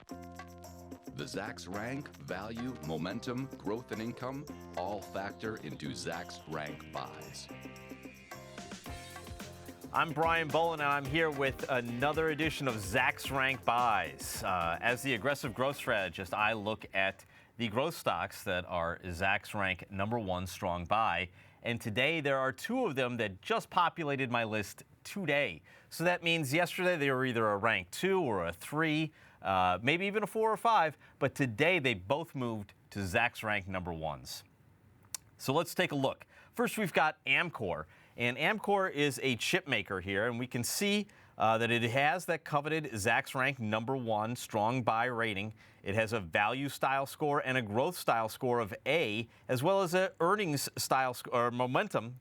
The Zacks rank, value, momentum, growth, and income all factor into Zacks rank buys. I'm Brian Bolin, and I'm here with another edition of Zacks Rank Buys. As the aggressive growth strategist, I look at the growth stocks that are Zacks Rank #1 strong buy. And today there are two of them that just populated my list today. So that means yesterday they were either a rank 2 or a 3, maybe even a 4 or 5. But today they both moved to Zacks Rank #1s. So let's take a look. First, we've got Amkor. And Amkor is a chip maker here, and we can see that it has that coveted Zacks Rank #1 strong buy rating. It has a value style score and a growth style score of A, as well as a earnings style or momentum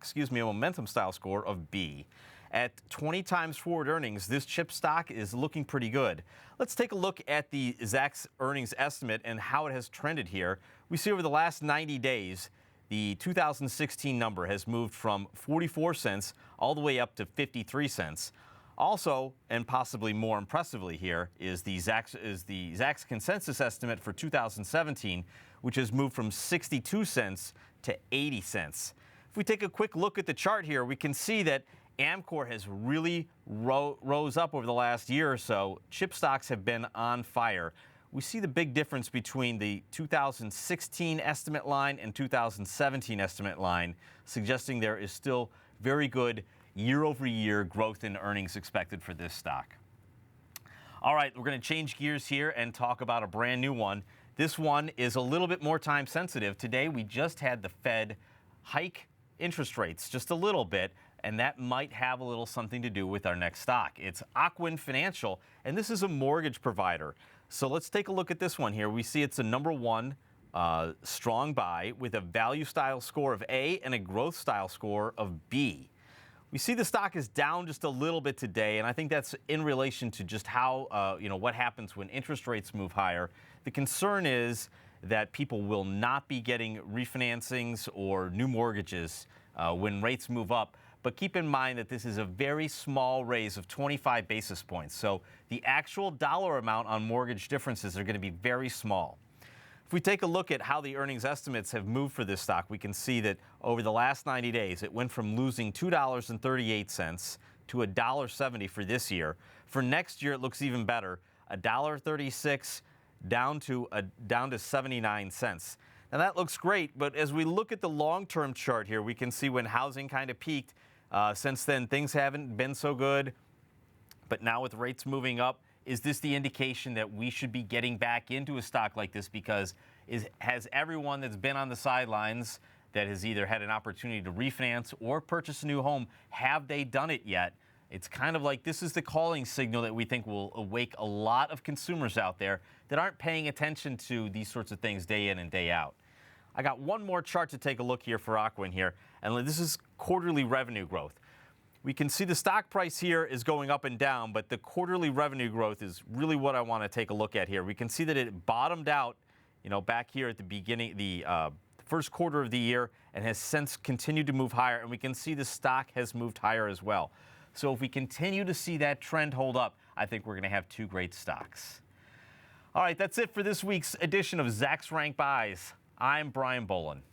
style score of B. At 20 times forward earnings, this chip stock is looking pretty good. Let's take a look at the Zacks earnings estimate and how it has trended here. We see over the last 90 days, the 2016 number has moved from 44 cents all the way up to 53 cents. Also, and possibly more impressively here, is the Zacks consensus estimate for 2017, which has moved from 62 cents to 80 cents. If we take a quick look at the chart here, we can see that Amkor has really rose up over the last year or so. Chip stocks have been on fire. We see the big difference between the 2016 estimate line and 2017 estimate line, suggesting there is still very good year-over-year growth in earnings expected for this stock. All right, we're going to change gears here and talk about a brand new one. This one is a little bit more time sensitive. Today we just had the Fed hike interest rates just a little bit, and that might have a little something to do with our next stock. It's Ocwen Financial, and this is a mortgage provider. So let's take a look at this one here. We see it's a #1 strong buy with a value style score of A and a growth style score of B. We see the stock is down just a little bit today, and I think that's in relation to just how, what happens when interest rates move higher. The concern is that people will not be getting refinancings or new mortgages when rates move up. But keep in mind that this is a very small raise of 25 basis points. So the actual dollar amount on mortgage differences are going to be very small. If we take a look at how the earnings estimates have moved for this stock, we can see that over the last 90 days, it went from losing $2.38 to $1.70 for this year. For next year, it looks even better, $1.36 down to 79 cents. Now that looks great, but as we look at the long-term chart here, we can see when housing kind of peaked. Since then, things haven't been so good. But now with rates moving up, is this the indication that we should be getting back into a stock like this? Because has everyone that's been on the sidelines that has either had an opportunity to refinance or purchase a new home, have they done it yet? It's kind of like this is the calling signal that we think will awake a lot of consumers out there that aren't paying attention to these sorts of things day in and day out. I got one more chart to take a look here for Ocwen here, and this is quarterly revenue growth. We can see the stock price here is going up and down, but the quarterly revenue growth is really what I want to take a look at here. We can see that it bottomed out, back here at the beginning, the first quarter of the year, and has since continued to move higher, and we can see the stock has moved higher as well. So if we continue to see that trend hold up, I think we're going to have two great stocks. All right, that's it for this week's edition of Zacks Rank Buys. I'm Brian Bolin.